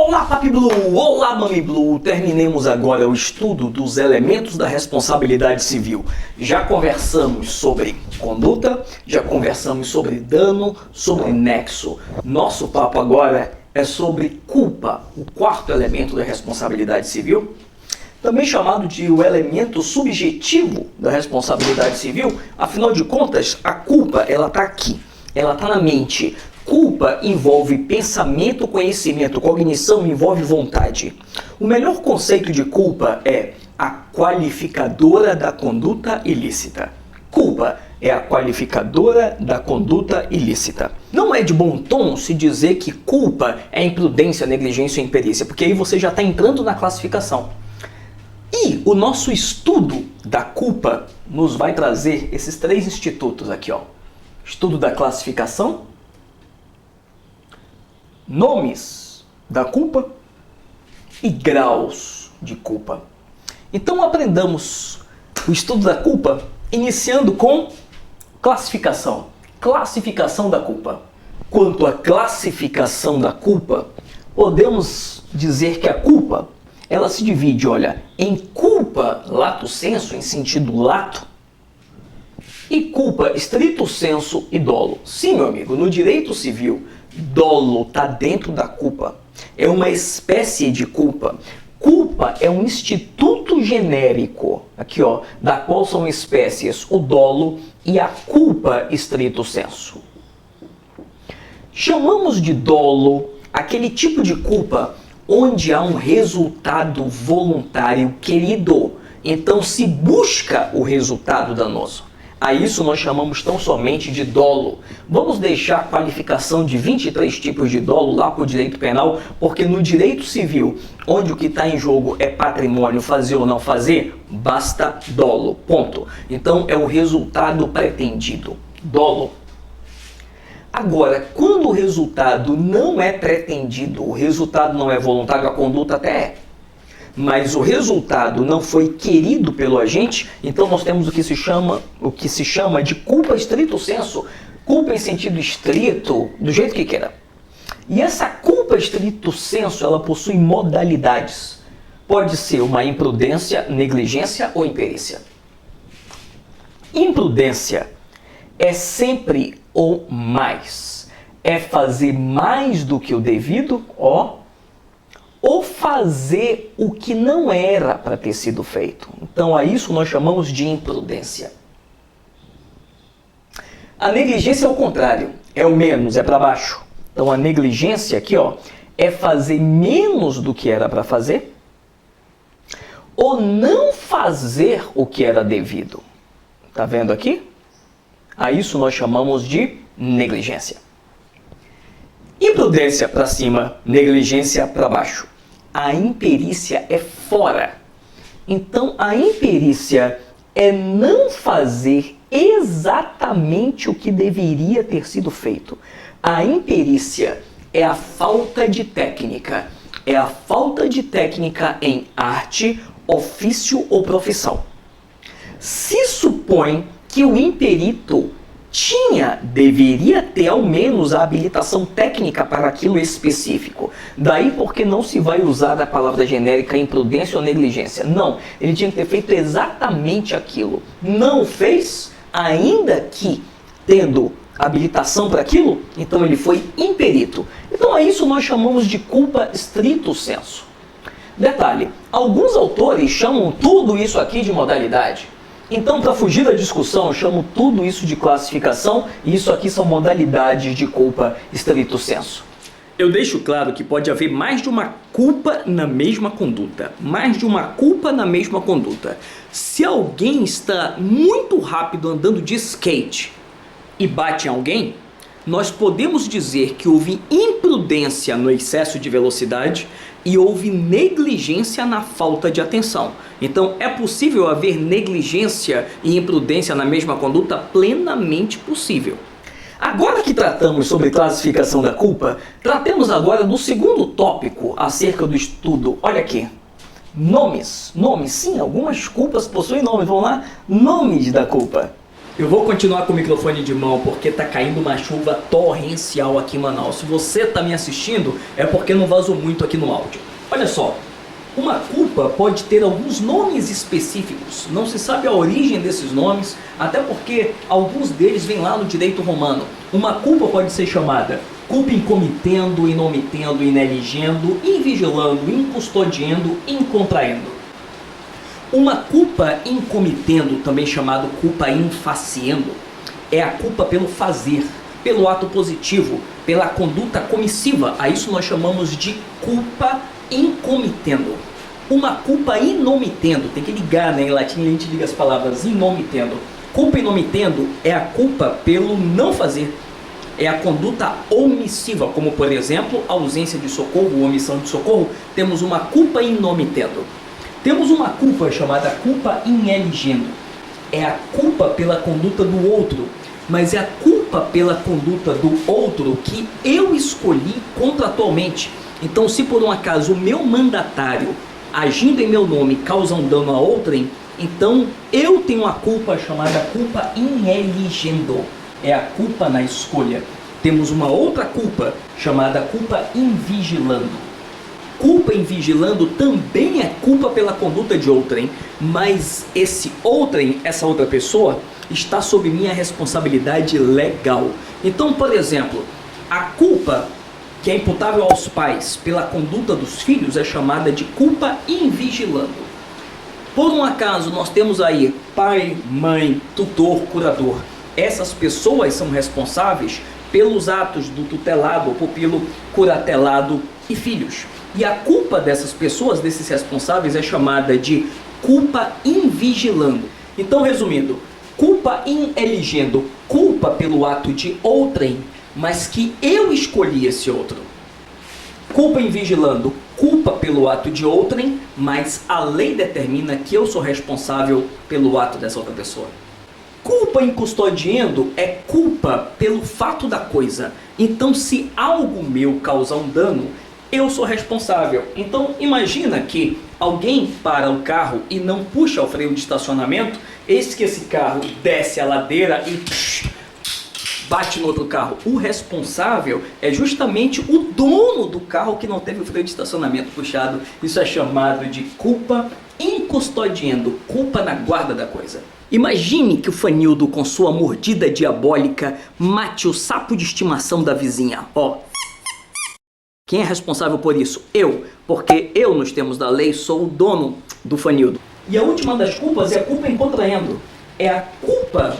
Olá, Papi Blue! Olá, Mami Blue! Terminemos agora o estudo dos elementos da responsabilidade civil. Já conversamos sobre conduta, já conversamos sobre dano, sobre nexo. Nosso papo agora é sobre culpa, o quarto elemento da responsabilidade civil, também chamado de o elemento subjetivo da responsabilidade civil. Afinal de contas, a culpa, ela está aqui, ela está na mente. Culpa envolve pensamento, conhecimento, cognição, envolve vontade. O melhor conceito de culpa é a qualificadora da conduta ilícita. Culpa é a qualificadora da conduta ilícita. Não é de bom tom se dizer que culpa é imprudência, negligência ou imperícia, porque aí você já está entrando na classificação. E o nosso estudo da culpa nos vai trazer esses três institutos aqui, ó. Estudo da classificação, nomes da culpa e graus de culpa. Então aprendamos o estudo da culpa iniciando com classificação. Classificação da culpa. Quanto à classificação da culpa, podemos dizer que a culpa, ela se divide, olha, em culpa lato sensu, em sentido lato, e culpa estrito sensu e dolo. Sim, meu amigo, no direito civil, dolo está dentro da culpa. É uma espécie de culpa. Culpa é um instituto genérico, aqui ó, da qual são espécies o dolo e a culpa estrito sensu. Chamamos de dolo aquele tipo de culpa onde há um resultado voluntário querido. Então se busca o resultado danoso. A isso nós chamamos tão somente de dolo. Vamos deixar a qualificação de 23 tipos de dolo lá para o direito penal, porque no direito civil, onde o que está em jogo é patrimônio, fazer ou não fazer, basta dolo, ponto. Então é o resultado pretendido, dolo. Agora, quando o resultado não é pretendido, o resultado não é voluntário, a conduta até é, mas o resultado não foi querido pelo agente, então nós temos o que se chama de culpa estrito sensu, culpa em sentido estrito, do jeito que queira. E essa culpa estrito sensu, ela possui modalidades. Pode ser uma imprudência, negligência ou imperícia. Imprudência é sempre ou mais. É fazer mais do que o devido, ou fazer o que não era para ter sido feito. Então a isso nós chamamos de imprudência. A negligência é o contrário, é o menos, é para baixo. Então a negligência aqui ó, é fazer menos do que era para fazer, ou não fazer o que era devido. Tá vendo aqui? A isso nós chamamos de negligência. Imprudência para cima, negligência para baixo. A imperícia é fora. Então, a imperícia é não fazer exatamente o que deveria ter sido feito. A imperícia é a falta de técnica. É a falta de técnica em arte, ofício ou profissão. Se supõe que o imperito deveria ter ao menos a habilitação técnica para aquilo específico. Daí porque não se vai usar a palavra genérica imprudência ou negligência. Não, ele tinha que ter feito exatamente aquilo. Não fez, ainda que tendo habilitação para aquilo, então ele foi imperito. Então a isso nós chamamos de culpa estrito sensu. Detalhe, alguns autores chamam tudo isso aqui de modalidade. Então, para fugir da discussão, eu chamo tudo isso de classificação e isso aqui são modalidades de culpa estrito sensu. Eu deixo claro que pode haver mais de uma culpa na mesma conduta. Mais de uma culpa na mesma conduta. Se alguém está muito rápido andando de skate e bate em alguém, nós podemos dizer que houve imprudência no excesso de velocidade e houve negligência na falta de atenção. Então, é possível haver negligência e imprudência na mesma conduta? Plenamente possível. Agora que tratamos sobre classificação da culpa, tratemos agora do segundo tópico acerca do estudo. Olha aqui. Nomes. Nomes, sim, algumas culpas possuem nomes. Vamos lá? Nomes da culpa. Eu vou continuar com o microfone de mão porque tá caindo uma chuva torrencial aqui em Manaus. Se você tá me assistindo, é porque não vazou muito aqui no áudio. Olha só, uma culpa pode ter alguns nomes específicos. Não se sabe a origem desses nomes, até porque alguns deles vêm lá no direito romano. Uma culpa pode ser chamada culpa incomitendo, inomitendo, ineligendo, invigilando, incustodiando, incontraendo. Uma culpa incomitendo, também chamado culpa infaciendo, é a culpa pelo fazer, pelo ato positivo, pela conduta comissiva. A isso nós chamamos de culpa incomitendo. Uma culpa inomitendo, tem que ligar, né? Em latim a gente liga as palavras inomitendo. Culpa inomitendo é a culpa pelo não fazer. É a conduta omissiva, como por exemplo, ausência de socorro, omissão de socorro. Temos uma culpa inomitendo. Temos uma culpa chamada culpa ineligendo. É a culpa pela conduta do outro, mas é a culpa pela conduta do outro que eu escolhi contratualmente. Então, se por um acaso o meu mandatário, agindo em meu nome, causa um dano a outrem, então eu tenho a culpa chamada culpa ineligendo. É a culpa na escolha. Temos uma outra culpa chamada culpa invigilando. Culpa invigilando também é culpa pela conduta de outrem, mas esse outrem, essa outra pessoa, está sob minha responsabilidade legal. Então, por exemplo, a culpa que é imputável aos pais pela conduta dos filhos é chamada de culpa invigilando. Por um acaso, nós temos aí pai, mãe, tutor, curador. Essas pessoas são responsáveis pelos atos do tutelado, ou pupilo, curatelado e filhos. E a culpa dessas pessoas, desses responsáveis, é chamada de culpa invigilando. Então, resumindo, culpa ineligendo, culpa pelo ato de outrem, mas que eu escolhi esse outro. Culpa invigilando, culpa pelo ato de outrem, mas a lei determina que eu sou responsável pelo ato dessa outra pessoa. Culpa incustodiando é culpa pelo fato da coisa. Então, se algo meu causar um dano, eu sou responsável. Então, imagina que alguém para o carro e não puxa o freio de estacionamento, eis que esse carro desce a ladeira e bate no outro carro. O responsável é justamente o dono do carro que não teve o freio de estacionamento puxado. Isso é chamado de culpa incustodiando, culpa na guarda da coisa. Imagine que o Fanildo, com sua mordida diabólica, mate o sapo de estimação da vizinha. Ó, quem é responsável por isso? Eu, porque eu, nos termos da lei, sou o dono do Fanildo. E a última das culpas é a culpa em contraendo. É a culpa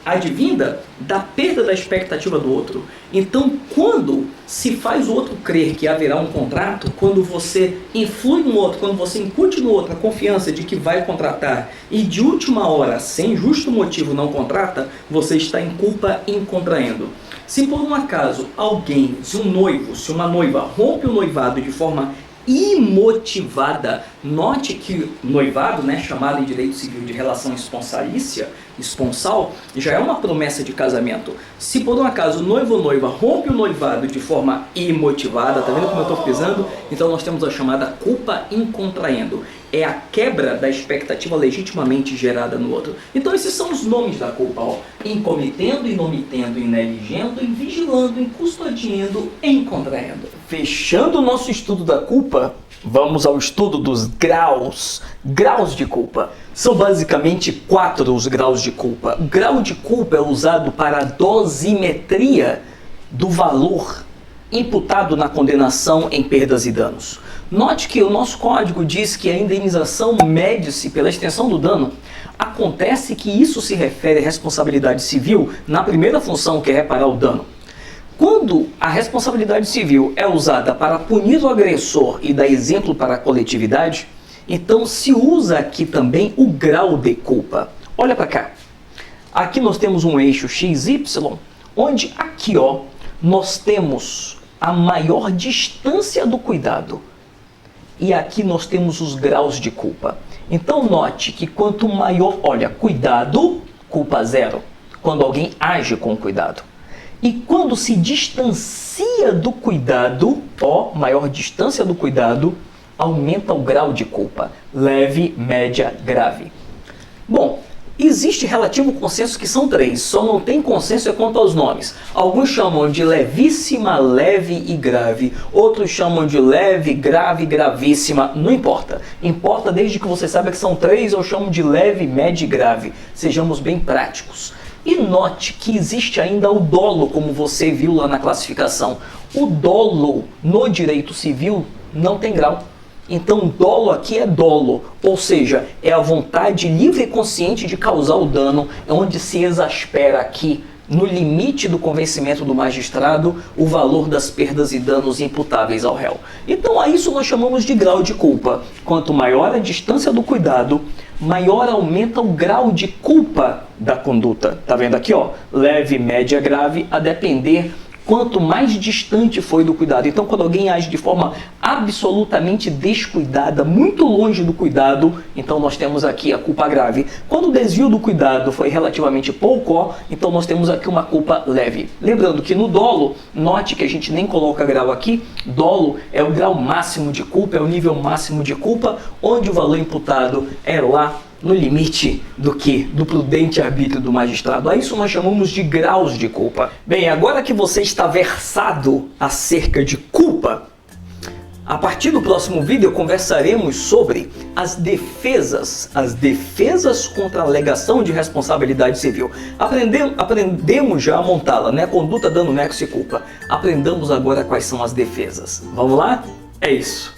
advinda da perda da expectativa do outro. Então, quando se faz o outro crer que haverá um contrato, quando você influi no outro, quando você incute no outro a confiança de que vai contratar e de última hora, sem justo motivo, não contrata, você está em culpa em contraendo. Se por um acaso alguém, se um noivo, se uma noiva rompe o noivado de forma imotivada, note que noivado, né, chamado em direito civil de relação esponsalícia, esponsal, já é uma promessa de casamento. Se por um acaso o noivo ou noiva rompe o noivado de forma imotivada, tá vendo como eu tô pisando? Então nós temos a chamada culpa em contraendo. É a quebra da expectativa legitimamente gerada no outro. Então esses são os nomes da culpa, ó. Incomitendo, inomitendo, ineligendo, invigilando, incustodiando, encontrando. Fechando o nosso estudo da culpa, vamos ao estudo dos graus. Graus de culpa. São basicamente 4 os graus de culpa. O grau de culpa é usado para a dosimetria do valor imputado na condenação em perdas e danos. Note que o nosso código diz que a indenização mede-se pela extensão do dano. Acontece que isso se refere à responsabilidade civil na primeira função, que é reparar o dano. Quando a responsabilidade civil é usada para punir o agressor e dar exemplo para a coletividade, então se usa aqui também o grau de culpa. Olha para cá. Aqui nós temos um eixo XY, onde aqui, ó, nós temos a maior distância do cuidado. E aqui nós temos os graus de culpa. Então note que quanto maior, olha, cuidado, culpa 0, quando alguém age com cuidado. E quando se distancia do cuidado, ó, maior distância do cuidado, aumenta o grau de culpa, leve, média, grave. Bom, Existe relativo consenso que são 3, só não tem consenso quanto aos nomes. Alguns chamam de levíssima, leve e grave, outros chamam de leve, grave, gravíssima, não importa. Importa desde que você saiba que são 3, eu chamo de leve, média e grave. Sejamos bem práticos. E note que existe ainda o dolo, como você viu lá na classificação. O dolo no direito civil não tem grau. Então, dolo aqui é dolo, ou seja, é a vontade livre e consciente de causar o dano, onde se exaspera aqui, no limite do convencimento do magistrado, o valor das perdas e danos imputáveis ao réu. Então, a isso nós chamamos de grau de culpa. Quanto maior a distância do cuidado, maior aumenta o grau de culpa da conduta. Tá vendo aqui, ó? Leve, média, grave, a depender quanto mais distante foi do cuidado. Então, quando alguém age de forma absolutamente descuidada, muito longe do cuidado, então nós temos aqui a culpa grave. Quando o desvio do cuidado foi relativamente pouco, ó, então nós temos aqui uma culpa leve. Lembrando que no dolo, note que a gente nem coloca grau aqui, dolo é o grau máximo de culpa, é o nível máximo de culpa, onde o valor imputado é lá no limite do que? Do prudente arbítrio do magistrado. A isso nós chamamos de graus de culpa. Bem, agora que você está versado acerca de culpa, a partir do próximo vídeo conversaremos sobre as defesas contra a alegação de responsabilidade civil. Aprendemos já a montá-la, né? Conduta, dano, nexo e culpa. Aprendamos agora quais são as defesas. Vamos lá? É isso.